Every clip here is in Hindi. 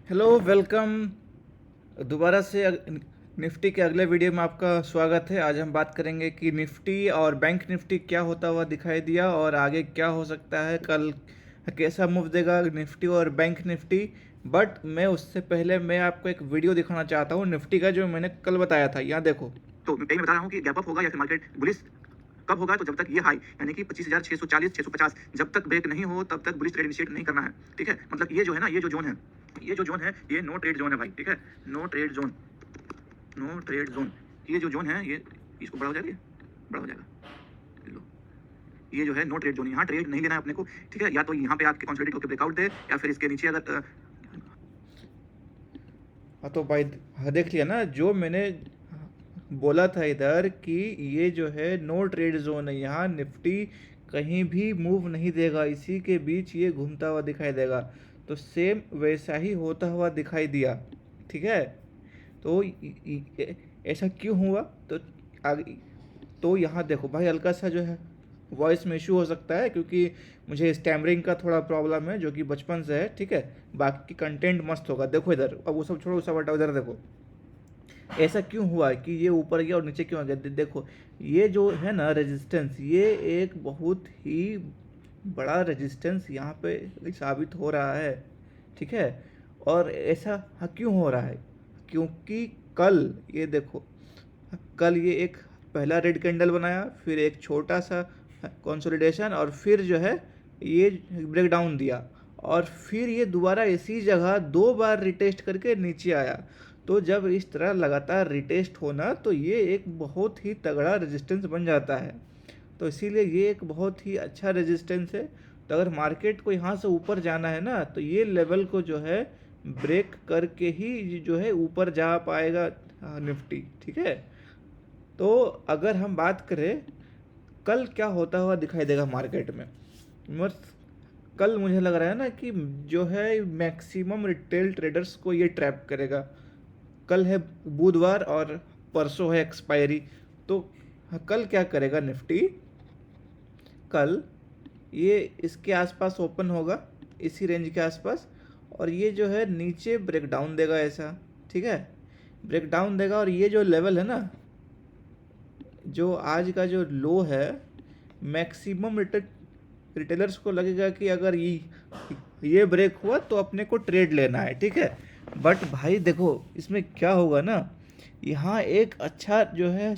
हेलो, वेलकम दोबारा से निफ्टी के अगले वीडियो में आपका स्वागत है। आज हम बात करेंगे कि निफ्टी और बैंक निफ्टी क्या होता हुआ दिखाई दिया और आगे क्या हो सकता है, कल कैसा मूव देगा निफ्टी और बैंक निफ्टी। बट मैं उससे पहले मैं आपको एक वीडियो दिखाना चाहता हूँ निफ्टी का, जो मैंने कल बताया था। यहाँ देखो। तो मैं बता रहा हूँ कि गैप अप होगा या फिर मार्केट बुलिश कब होगा। तो जब तक ये हाई यानी कि 25,640 650 जब तक ब्रेक नहीं हो तब तक बुलिश ट्रेड इनिशिएट नहीं करना है। ठीक है, मतलब ये जो है ना, ये जो जोन है, ये जो जोन है, ये नो ट्रेड जोन है भाई। ठीक है, no trade zone, no trade zone. ये जो जोन है, ये इसको बड़ा हो जाएगा, बड़ा हो जाएगा। लो, ये जो है नो ट्रेड जोन, यहाँ ट्रेड नहीं लेना है अपने को। ठीक है, या तो यहाँ पे आपके कंसोलिडेट होकर ब्रेकआउट दे या फिर इसके नीचे अगर हाँ तो भाई देख लिया ना जो मैंने बोला था इधर कि ये जो है नो ट्रेड जोन है। यहाँ निफ्टी कहीं भी मूव नहीं देगा, इसी के बीच ये घूमता हुआ दिखाई देगा। तो सेम वैसा ही होता हुआ दिखाई दिया। ठीक है, तो ऐसा क्यों हुआ? तो आगे तो यहाँ देखो भाई, हल्का सा जो है वॉइस में इशू हो सकता है, क्योंकि मुझे स्टैमरिंग का थोड़ा प्रॉब्लम है, जो कि बचपन से है। ठीक है, बाकी कंटेंट मस्त होगा। देखो इधर, अब वो सब छोड़ो, सब हटाओ, इधर देखो ऐसा क्यों हुआ कि ये ऊपर गया और नीचे क्यों आ गया। देखो, ये जो है ना रेजिस्टेंस, ये एक बहुत ही बड़ा रेजिस्टेंस यहाँ पे साबित हो रहा है। ठीक है, और ऐसा क्यों हो रहा है? क्योंकि कल ये देखो, कल ये एक पहला रेड कैंडल बनाया, फिर एक छोटा सा कंसोलिडेशन, और फिर जो है ये ब्रेक डाउन दिया, और फिर ये दोबारा इसी जगह दो बार रिटेस्ट करके नीचे आया। तो जब इस तरह लगातार रिटेस्ट होना, तो ये एक बहुत ही तगड़ा रेजिस्टेंस बन जाता है। तो इसीलिए ये एक बहुत ही अच्छा रेजिस्टेंस है। तो अगर मार्केट को यहाँ से ऊपर जाना है ना, तो ये लेवल को जो है ब्रेक करके ही जो है ऊपर जा पाएगा निफ्टी। ठीक है, तो अगर हम बात करें कल क्या होता हुआ दिखाई देगा मार्केट में, बस कल मुझे लग रहा है ना कि जो है मैक्सिमम रिटेल ट्रेडर्स को ये ट्रैप करेगा। कल है बुधवार और परसों है एक्सपायरी। तो कल क्या करेगा निफ्टी? कल ये इसके आसपास ओपन होगा, इसी रेंज के आसपास, और ये जो है नीचे ब्रेक डाउन देगा ऐसा। ठीक है, ब्रेक डाउन देगा, और ये जो लेवल है ना, जो आज का जो लो है, मैक्सिमम रिटेलर्स को लगेगा कि अगर ये ब्रेक हुआ तो अपने को ट्रेड लेना है। ठीक है, बट भाई देखो इसमें क्या होगा ना, यहाँ एक अच्छा जो है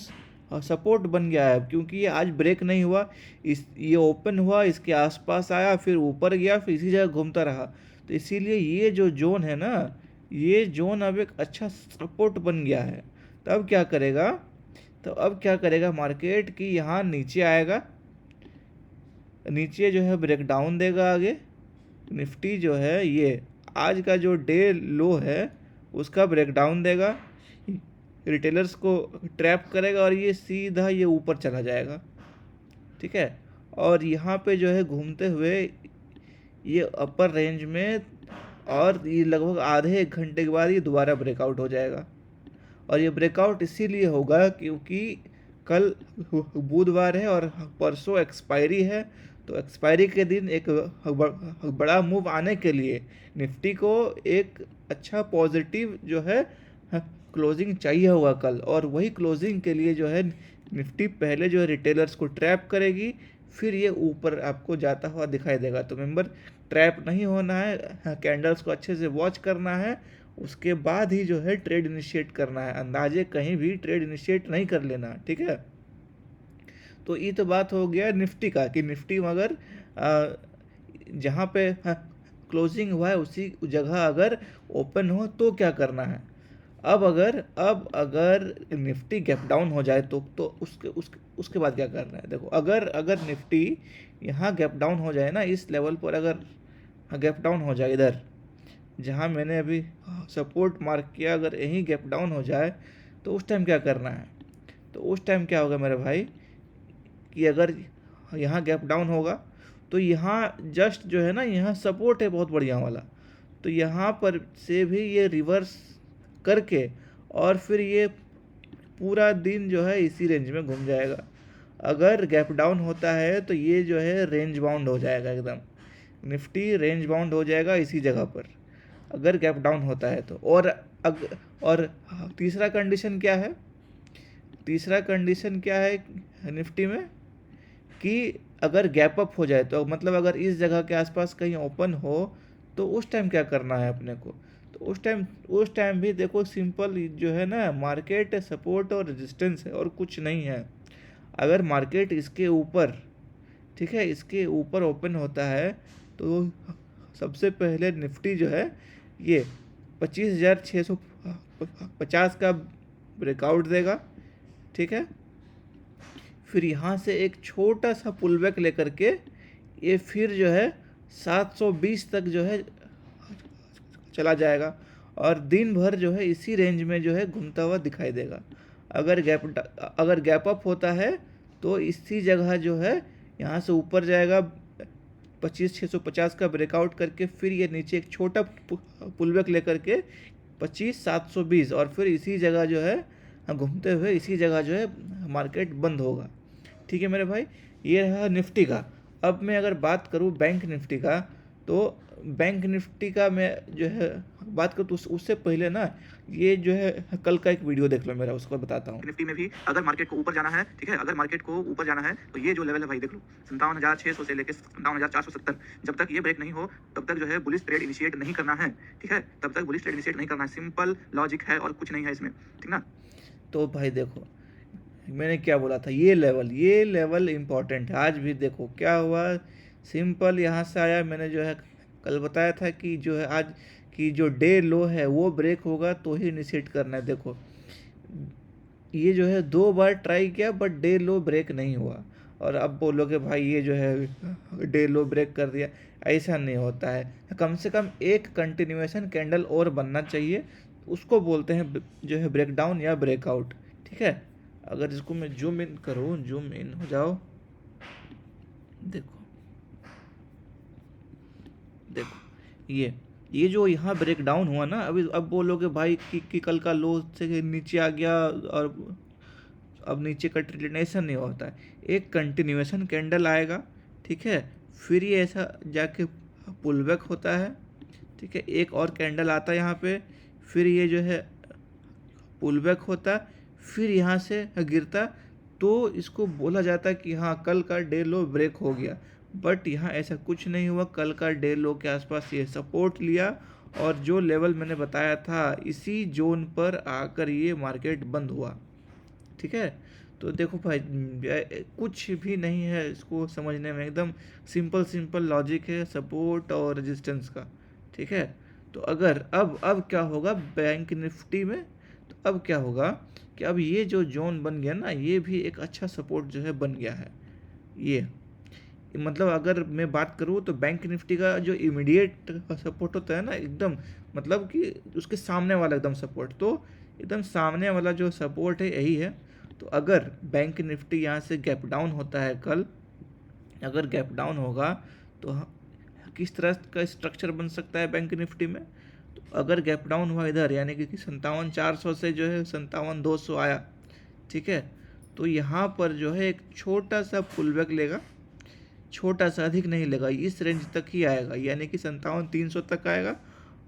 सपोर्ट बन गया है, क्योंकि ये आज ब्रेक नहीं हुआ, इस ये ओपन हुआ, इसके आसपास आया, फिर ऊपर गया, फिर इसी जगह घूमता रहा। तो इसीलिए ये जो जोन है ना, ये जोन अब एक अच्छा सपोर्ट बन गया है। तो अब क्या करेगा? तो अब क्या करेगा मार्केट की, यहाँ नीचे आएगा, नीचे जो है ब्रेक डाउन देगा आगे। निफ्टी जो है ये आज का जो डे लो है उसका ब्रेक डाउन देगा, रिटेलर्स को ट्रैप करेगा, और ये सीधा ये ऊपर चला जाएगा। ठीक है, और यहाँ पे जो है घूमते हुए ये अपर रेंज में, और ये लगभग आधे एक घंटे के बाद ये दोबारा ब्रेकआउट हो जाएगा। और ये ब्रेकआउट इसीलिए होगा क्योंकि कल बुधवार है और परसों एक्सपायरी है। तो एक्सपायरी के दिन एक बड़ा मूव आने के लिए निफ्टी को एक अच्छा पॉजिटिव जो है क्लोजिंग चाहिए होगा कल, और वही क्लोजिंग के लिए जो है निफ्टी पहले जो है रिटेलर्स को ट्रैप करेगी, फिर ये ऊपर आपको जाता हुआ दिखाई देगा। तो मेंबर, ट्रैप नहीं होना है, कैंडल्स को अच्छे से वॉच करना है, उसके बाद ही जो है ट्रेड इनिशिएट करना है। अंदाजे कहीं भी ट्रेड इनिशिएट नहीं कर लेना। ठीक है, तो ये तो बात हो गया निफ्टी का कि निफ्टी मगर जहाँ पे क्लोजिंग हुआ है उसी जगह अगर ओपन हो तो क्या करना है। अब अगर निफ्टी गैप डाउन हो जाए तो उसके बाद क्या करना है। देखो, अगर अगर निफ्टी यहाँ गैप डाउन हो जाए ना, इस लेवल पर अगर गैप डाउन हो जाए, इधर जहाँ मैंने अभी सपोर्ट मार्क किया, अगर यहीं गैप डाउन हो जाए तो उस टाइम क्या करना है? तो उस टाइम क्या होगा मेरे भाई, कि अगर यहाँ गैप डाउन होगा तो यहाँ जस्ट जो है ना, यहाँ सपोर्ट है बहुत बढ़िया वाला, तो यहाँ पर से भी ये रिवर्स करके और फिर ये पूरा दिन जो है इसी रेंज में घूम जाएगा। अगर गैप डाउन होता है तो ये जो है रेंज बाउंड हो जाएगा, एकदम निफ्टी रेंज बाउंड हो जाएगा इसी जगह पर। अगर गैप डाउन होता है तो। और तीसरा कंडीशन क्या है, तीसरा कंडीशन क्या है निफ्टी में, कि अगर गैप अप हो जाए तो मतलब अगर इस जगह के आसपास कहीं ओपन हो तो उस टाइम क्या करना है अपने को। तो उस टाइम भी देखो सिंपल जो है ना, मार्केट सपोर्ट और रेजिस्टेंस है और कुछ नहीं है। अगर मार्केट इसके ऊपर, ठीक है, इसके ऊपर ओपन होता है तो सबसे पहले निफ्टी जो है ये 25,650 का ब्रेकआउट देगा, ठीक है। फिर यहाँ से एक छोटा सा पुल बैक लेकर के ये फिर जो है 720 तक जो है चला जाएगा और दिन भर जो है इसी रेंज में जो है घूमता हुआ दिखाई देगा। अगर गैप अप होता है तो इसी जगह जो है यहाँ से ऊपर जाएगा 25,650 का ब्रेकआउट करके, फिर ये नीचे एक छोटा पुल बैक लेकर के 25,720 और फिर इसी जगह जो है घूमते हुए इसी जगह जो है मार्केट बंद होगा। ठीक है मेरे भाई, ये रहा निफ्टी का। अब मैं अगर बात करूँ बैंक निफ्टी का, तो बैंक निफ्टी का मैं जो है बात करूँ तो उससे पहले ना ये जो है कल का एक वीडियो देख लो मेरा, उसको बताता हूँ। निफ्टी में भी अगर मार्केट को ऊपर जाना है, ठीक है, अगर मार्केट को ऊपर जाना है तो ये जो लेवल है भाई देख लो 57,600 से लेकर 57,470, जब तक ये ब्रेक नहीं हो तब तक जो है बुलिश ट्रेड इनिशिएट नहीं करना है, ठीक है, तब तक बुलिश ट्रेड इनिशिएट नहीं करना है। सिंपल लॉजिक है और कुछ नहीं है इसमें, ठीक ना। तो भाई देखो मैंने क्या बोला था, ये लेवल इम्पोर्टेंट है। आज भी देखो क्या हुआ, सिंपल यहाँ से आया। मैंने जो है कल बताया था कि जो है आज की जो डे लो है वो ब्रेक होगा तो ही इनिशिएट करना है। देखो ये जो है 2 बार ट्राई किया बट डे लो ब्रेक नहीं हुआ, और अब बोलोगे भाई ये जो है डे लो ब्रेक कर दिया। ऐसा नहीं होता है, कम से कम एक कंटिन्यूएशन कैंडल और बनना चाहिए, उसको बोलते हैं जो है ब्रेकडाउन या ब्रेकआउट, ठीक है। अगर इसको मैं जूम इन करूँ, जूम इन हो जाओ, देखो देखो ये जो यहाँ ब्रेक डाउन हुआ ना, अभी अब बोलोगे भाई कि कल का लो से नीचे आ गया और अब नीचे का ट्रेड, ऐसा नहीं होता है। एक कंटिन्यूएशन कैंडल आएगा, ठीक है, फिर ये ऐसा जाके पुल बैक होता है, ठीक है, एक और कैंडल आता है यहाँ पे, फिर ये जो है पुल बैक होता, फिर यहाँ से गिरता, तो इसको बोला जाता है कि हाँ कल का डे लो ब्रेक हो गया। बट यहाँ ऐसा कुछ नहीं हुआ, कल का डे लो के आसपास ये सपोर्ट लिया और जो लेवल मैंने बताया था इसी जोन पर आकर ये मार्केट बंद हुआ, ठीक है। तो देखो भाई कुछ भी नहीं है इसको समझने में, एकदम सिंपल लॉजिक है सपोर्ट और रेजिस्टेंस का, ठीक है। तो अगर अब क्या होगा बैंक निफ्टी में, तो अब क्या होगा कि अब ये जो जोन बन गया ना, ये भी एक अच्छा सपोर्ट जो है बन गया है। ये मतलब अगर मैं बात करूँ तो बैंक निफ्टी का जो इमीडिएट सपोर्ट होता है ना, एकदम मतलब कि उसके सामने वाला एकदम सपोर्ट, तो एकदम सामने वाला जो सपोर्ट है यही है। तो अगर बैंक निफ्टी यहाँ से गैप डाउन होता है कल, अगर गैप डाउन होगा तो किस तरह का स्ट्रक्चर बन सकता है बैंक निफ्टी में। तो अगर गैप डाउन हुआ इधर, यानी कि 57,400 से जो है 57,200 आया, ठीक है, तो यहाँ पर जो है एक छोटा सा पुल बैक लेगा, छोटा सा, अधिक नहीं लेगा, इस रेंज तक ही आएगा, यानी कि 57,300 तक आएगा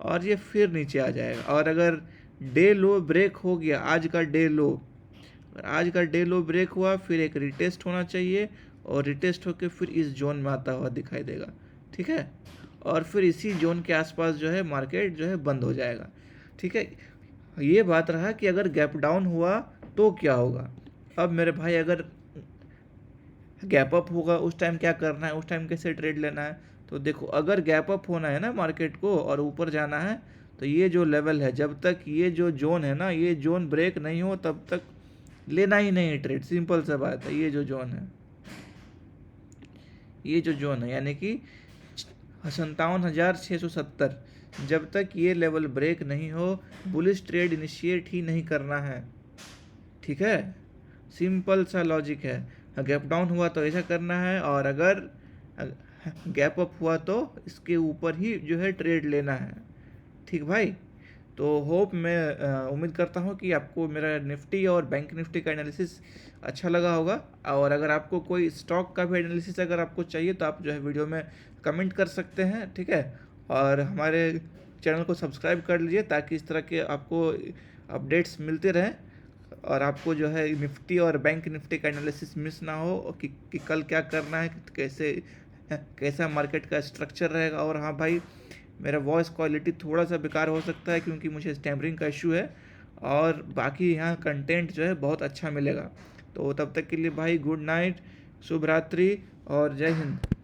और ये फिर नीचे आ जाएगा। और अगर डे लो ब्रेक हो गया, आज का डे लो, अगर आज का डे लो ब्रेक हुआ, फिर एक रिटेस्ट होना चाहिए और रिटेस्ट होकर फिर इस जोन में आता हुआ दिखाई देगा, ठीक है, और फिर इसी जोन के आसपास जो है मार्केट जो है बंद हो जाएगा, ठीक है। ये बात रहा कि अगर गैप डाउन हुआ तो क्या होगा। अब मेरे भाई अगर गैप अप होगा उस टाइम क्या करना है, उस टाइम कैसे ट्रेड लेना है। तो देखो अगर गैप अप होना है ना मार्केट को और ऊपर जाना है, तो ये जो लेवल है, जब तक ये जो जोन है ना, ये जोन ब्रेक नहीं हो तब तक लेना ही नहीं है ट्रेड, सिंपल सा बात है। ये जो जोन है, ये जो जोन है यानी कि 57,670, जब तक ये लेवल ब्रेक नहीं हो बुलिश ट्रेड इनिशिएट ही नहीं करना है, ठीक है। सिंपल सा लॉजिक है, गैप डाउन हुआ तो ऐसा करना है और अगर गैप अप हुआ तो इसके ऊपर ही जो है ट्रेड लेना है, ठीक भाई। तो होप मैं उम्मीद करता हूँ कि आपको मेरा निफ्टी और बैंक निफ्टी का एनालिसिस अच्छा लगा होगा। और अगर आपको कोई स्टॉक का भी एनालिसिस अगर आपको चाहिए तो आप जो है वीडियो में कमेंट कर सकते हैं, ठीक है। और हमारे चैनल को सब्सक्राइब कर लीजिए ताकि इस तरह के आपको अपडेट्स मिलते रहें और आपको जो है निफ्टी और बैंक निफ्टी का एनालिसिस मिस ना हो कि कल क्या करना है, कैसा मार्केट का स्ट्रक्चर रहेगा। और हाँ भाई, मेरा वॉइस क्वालिटी थोड़ा सा बेकार हो सकता है क्योंकि मुझे स्टैमरिंग का इशू है, और बाकी यहाँ कंटेंट जो है बहुत अच्छा मिलेगा। तो तब तक के लिए भाई गुड नाइट, शुभ रात्रि और जय हिंद।